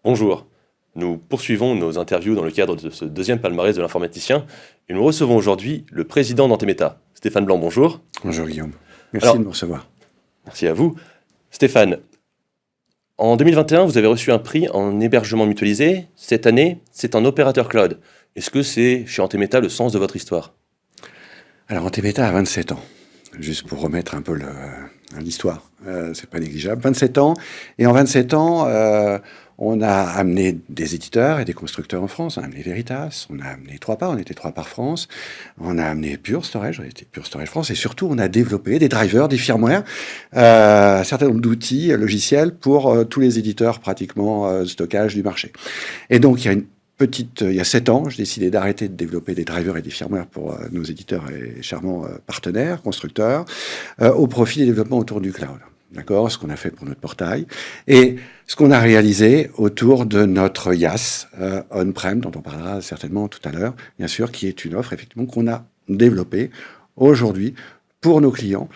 Bonjour, nous poursuivons nos interviews dans le cadre de ce deuxième palmarès de l'informaticien et nous recevons aujourd'hui le président d'Antemeta, Stéphane Blanc, bonjour. Bonjour Guillaume, merci Alors, de me recevoir. Merci à vous. Stéphane, en 2021, vous avez reçu un prix en hébergement mutualisé. Cette année, c'est en opérateur cloud. Est-ce que c'est chez Antemeta le sens de votre histoire? Alors Antemeta a 27 ans, juste pour remettre un peu l'histoire, c'est pas négligeable. 27 ans, et en 27 ans, on a amené des éditeurs et des constructeurs en France. On a amené Veritas, on a amené 3PAR, on était 3PAR France, on a amené Pure Storage, on était Pure Storage France, et surtout on a développé des drivers, des firmware, un certain nombre d'outils logiciels pour tous les éditeurs pratiquement de stockage du marché. Et donc il y a 7 ans, j'ai décidé d'arrêter de développer des drivers et des firmware pour nos éditeurs et charmants partenaires, constructeurs, au profit des développements autour du cloud. D'accord, ce qu'on a fait pour notre portail et ce qu'on a réalisé autour de notre IaaS on-prem, dont on parlera certainement tout à l'heure, bien sûr, qui est une offre effectivement qu'on a développée aujourd'hui pour nos clients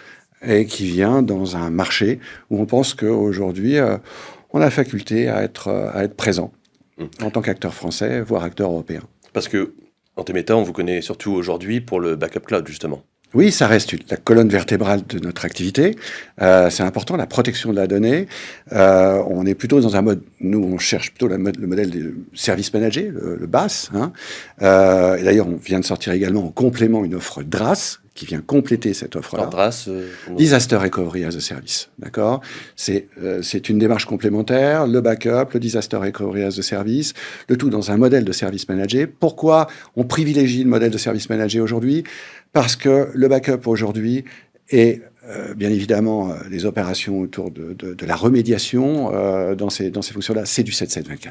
et qui vient dans un marché où on pense qu'aujourd'hui, on a la faculté à être présent en tant qu'acteur français, voire acteur européen. Parce que Antemeta, on vous connaît surtout aujourd'hui pour le backup cloud, justement. Oui, ça reste la colonne vertébrale de notre activité. C'est important, la protection de la donnée. On est plutôt dans un mode, nous on cherche plutôt le modèle de service managé, le BaaS. Et d'ailleurs, on vient de sortir également en complément une offre DRaaS, qui vient compléter cette offre-là. DRaaS, Disaster Recovery as a Service, d'accord. C'est une démarche complémentaire, le backup, le Disaster Recovery as a Service, le tout dans un modèle de service managé. Pourquoi on privilégie le modèle de service managé aujourd'hui? Parce que le backup aujourd'hui est bien évidemment les opérations autour de la remédiation dans ces fonctions-là, c'est du 7/7, 24/24.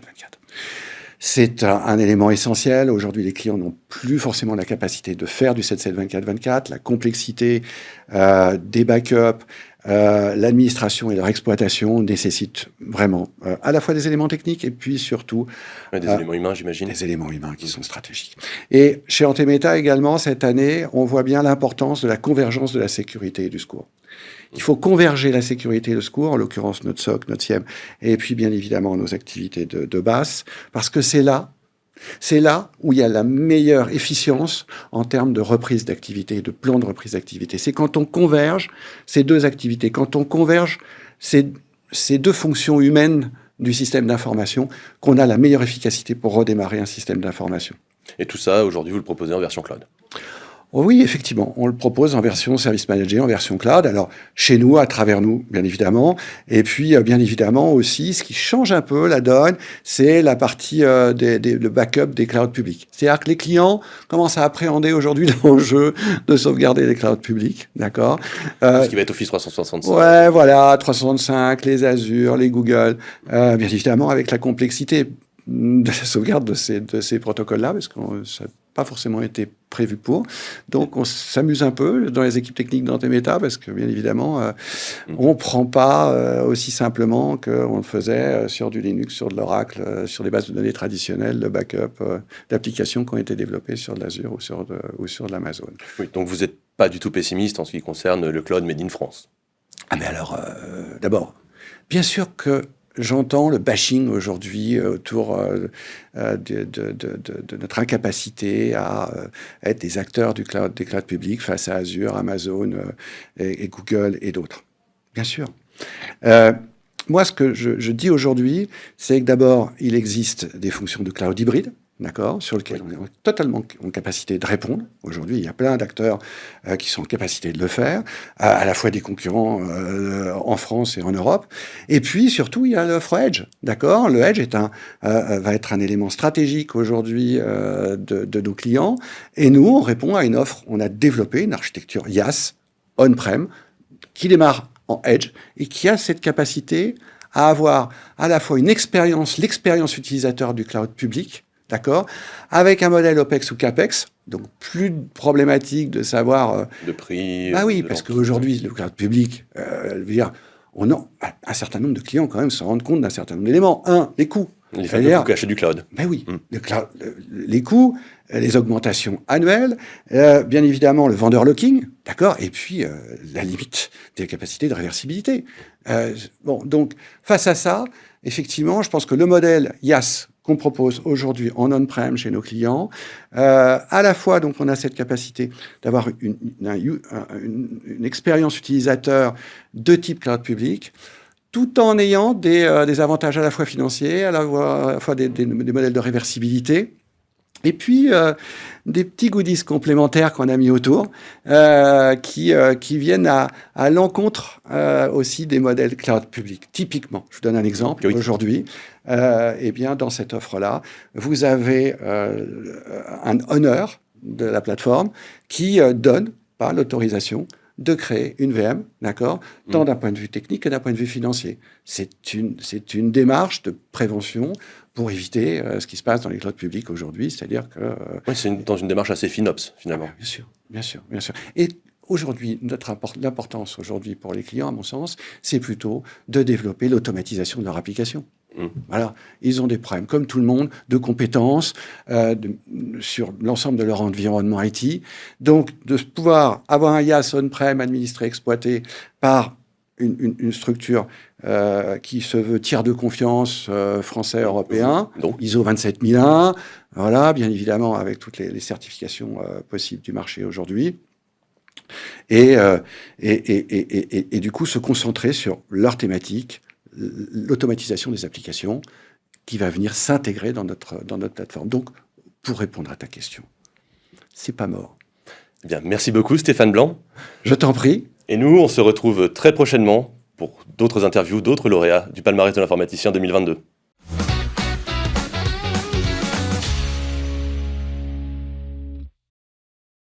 C'est un élément essentiel. Aujourd'hui, les clients n'ont plus forcément la capacité de faire du 7/7, 24/24. La complexité des backups, l'administration et leur exploitation nécessitent vraiment à la fois des éléments techniques et puis surtout des éléments humains, j'imagine. Des éléments humains qui sont stratégiques. Et chez Antemeta également, cette année, on voit bien l'importance de la convergence de la sécurité et du secours. Il faut converger la sécurité et le secours, en l'occurrence notre SOC, notre SIEM, et puis bien évidemment nos activités de BaaS, parce que c'est là où il y a la meilleure efficience en termes de reprise d'activité, de plan de reprise d'activité. C'est quand on converge ces deux activités, quand on converge ces deux fonctions humaines du système d'information, qu'on a la meilleure efficacité pour redémarrer un système d'information. Et tout ça, aujourd'hui, vous le proposez en version cloud? Oui, effectivement, on le propose en version service manager, en version cloud. Alors, chez nous, à travers nous, bien évidemment. Et puis, bien évidemment aussi, ce qui change un peu la donne, c'est la partie le backup des clouds publics. C'est-à-dire que les clients commencent à appréhender aujourd'hui l'enjeu de sauvegarder les clouds publics, d'accord? Ce qui va être Office 365. Ouais, voilà, 365, les Azure, les Google, bien évidemment avec la complexité de la sauvegarde de ces protocoles-là, parce que ça n'a pas forcément été prévu pour. Donc, on s'amuse un peu dans les équipes techniques d'Antemeta, parce que, bien évidemment, on ne prend pas aussi simplement qu'on le faisait sur du Linux, sur de l'Oracle, sur des bases de données traditionnelles, de backup, d'applications qui ont été développées sur de l'Azure ou sur de l'Amazon. Oui, donc vous n'êtes pas du tout pessimiste en ce qui concerne le cloud made in France? Ah, mais alors, d'abord, bien sûr que j'entends le bashing aujourd'hui autour de notre incapacité à être des acteurs des clouds publics face à Azure, Amazon et Google et d'autres. Bien sûr. Moi, ce que je dis aujourd'hui, c'est que d'abord, il existe des fonctions de cloud hybride, d'accord, sur lequel on est totalement en capacité de répondre. Aujourd'hui, il y a plein d'acteurs qui sont en capacité de le faire, à la fois des concurrents en France et en Europe. Et puis, surtout, il y a l'offre Edge, d'accord. Le Edge va être un élément stratégique aujourd'hui de nos clients. Et nous, on répond à une offre. On a développé une architecture IaaS, on-prem, qui démarre en Edge et qui a cette capacité à avoir à la fois l'expérience utilisateur du cloud public, d'accord, avec un modèle OPEX ou CAPEX, donc plus problématique de savoir... de prix... Bah oui, parce qu'aujourd'hui, le cloud public, un certain nombre de clients quand même se rendent compte d'un certain nombre d'éléments. Un, les coûts. Les fameux coûts cachés du cloud. Ben oui, les coûts, les augmentations annuelles, bien évidemment le vendor locking, d'accord, et puis la limite des capacités de réversibilité. Donc face à ça, effectivement, je pense que le modèle IaaS qu'on propose aujourd'hui en on-prem chez nos clients, à la fois, donc, on a cette capacité d'avoir une expérience utilisateur de type cloud public, tout en ayant des avantages à la fois financiers, à la fois des modèles de réversibilité, et puis des petits goodies complémentaires qu'on a mis autour, qui viennent à l'encontre aussi des modèles cloud public. Typiquement, je vous donne un exemple. Oui. Aujourd'hui, eh bien, dans cette offre-là, vous avez un honneur de la plateforme qui donne pas l'autorisation de créer une VM, d'accord, tant d'un point de vue technique que d'un point de vue financier. C'est une démarche de prévention pour éviter ce qui se passe dans les clouds publics aujourd'hui, c'est-à-dire que... Oui, c'est dans une démarche assez FinOps, finalement. Bien sûr, bien sûr, bien sûr. Et aujourd'hui, l'importance aujourd'hui pour les clients, à mon sens, c'est plutôt de développer l'automatisation de leur application. Voilà, ils ont des problèmes, comme tout le monde, de compétences sur l'ensemble de leur environnement IT. Donc, de pouvoir avoir un IaaS on-prem administré, exploité par une structure qui se veut tiers de confiance français, européen, donc ISO 27001, voilà, bien évidemment, avec toutes les certifications possibles du marché aujourd'hui. Et du coup, se concentrer sur leur thématique, l'automatisation des applications qui va venir s'intégrer dans notre plateforme. Donc, pour répondre à ta question, c'est pas mort. Bien, merci beaucoup Stéphane Blanc. Je t'en prie. Et nous, on se retrouve très prochainement pour d'autres interviews, d'autres lauréats du palmarès de l'informaticien 2022.